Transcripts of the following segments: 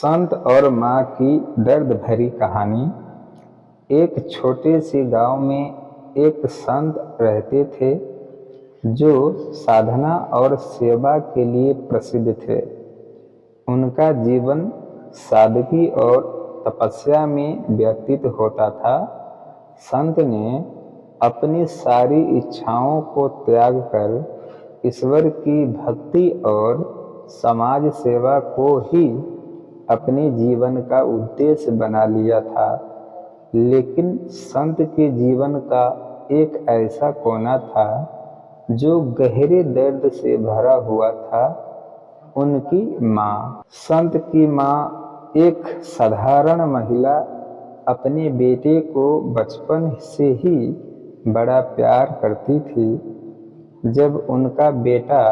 संत और माँ की दर्द भरी कहानी। एक छोटे से गांव में एक संत रहते थे जो साधना और सेवा के लिए प्रसिद्ध थे। उनका जीवन सादगी और तपस्या में व्यतीत होता था। संत ने अपनी सारी इच्छाओं को त्याग कर ईश्वर की भक्ति और समाज सेवा को ही अपने जीवन का उद्देश्य बना लिया था। लेकिन संत के जीवन का एक ऐसा कोना था जो गहरे दर्द से भरा हुआ था। उनकी माँ। संत की माँ एक साधारण महिला अपने बेटे को बचपन से ही बड़ा प्यार करती थी। जब उनका बेटा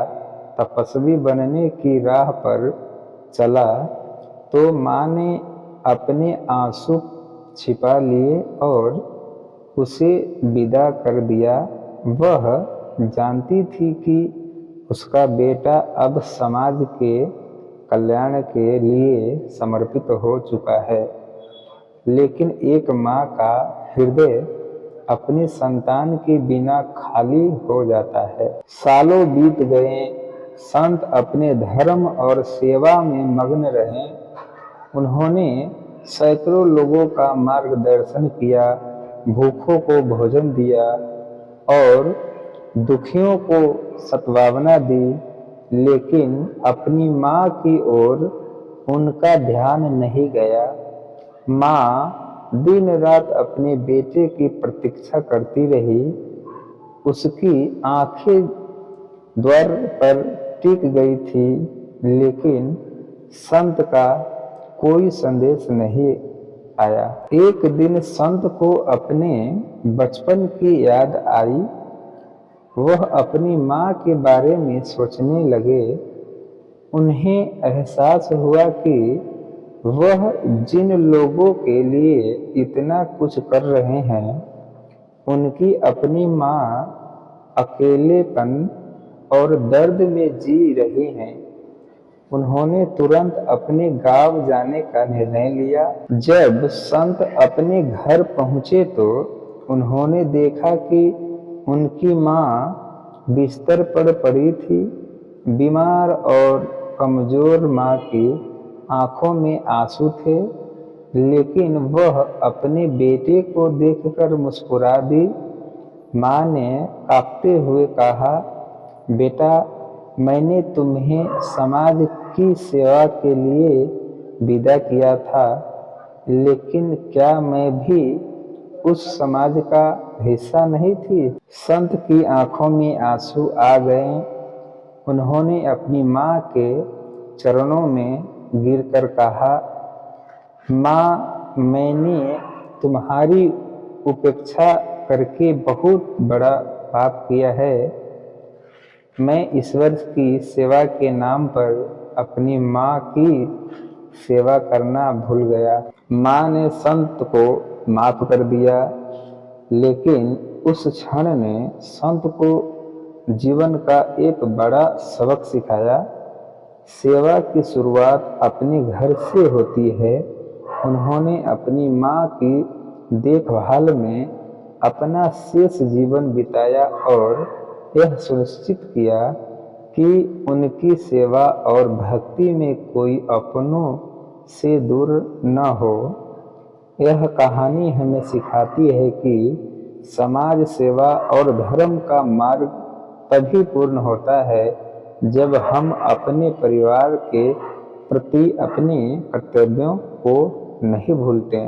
तपस्वी बनने की राह पर चला तो माँ ने अपने आंसू छिपा लिए और उसे विदा कर दिया। वह जानती थी कि उसका बेटा अब समाज के कल्याण के लिए समर्पित हो चुका है। लेकिन एक माँ का हृदय अपनी संतान के बिना खाली हो जाता है। सालों बीत गए। संत अपने धर्म और सेवा में मग्न रहे। उन्होंने सैकड़ों लोगों का मार्गदर्शन किया, भूखों को भोजन दिया और दुखियों को सद्भावना दी। लेकिन अपनी माँ की ओर उनका ध्यान नहीं गया। माँ दिन रात अपने बेटे की प्रतीक्षा करती रही। उसकी आंखें द्वार पर टिक गई थी, लेकिन संत का कोई संदेश नहीं आया। एक दिन संत को अपने बचपन की याद आई। वह अपनी माँ के बारे में सोचने लगे। उन्हें एहसास हुआ कि वह जिन लोगों के लिए इतना कुछ कर रहे हैं, उनकी अपनी माँ अकेलेपन और दर्द में जी रही हैं। उन्होंने तुरंत अपने गांव जाने का निर्णय लिया। जब संत अपने घर पहुंचे तो उन्होंने देखा कि उनकी माँ बिस्तर पर पड़ी थी। बीमार और कमजोर माँ की आंखों में आंसू थे, लेकिन वह अपने बेटे को देखकर मुस्कुरा दी। माँ ने कांपते हुए कहा, बेटा, मैंने तुम्हें समाज की सेवा के लिए विदा किया था, लेकिन क्या मैं भी उस समाज का हिस्सा नहीं थी? संत की आंखों में आंसू आ गए। उन्होंने अपनी माँ के चरणों में गिरकर कहा, माँ, मैंने तुम्हारी उपेक्षा करके बहुत बड़ा पाप किया है। मैं ईश्वर की सेवा के नाम पर अपनी माँ की सेवा करना भूल गया। माँ ने संत को माफ कर दिया, लेकिन उस क्षण ने संत को जीवन का एक बड़ा सबक सिखाया। सेवा की शुरुआत अपने घर से होती है। उन्होंने अपनी माँ की देखभाल में अपना शेष जीवन बिताया और यह सुनिश्चित किया कि उनकी सेवा और भक्ति में कोई अपनों से दूर न हो। यह कहानी हमें सिखाती है कि समाज सेवा और धर्म का मार्ग तभी पूर्ण होता है जब हम अपने परिवार के प्रति अपने कर्तव्यों को नहीं भूलते।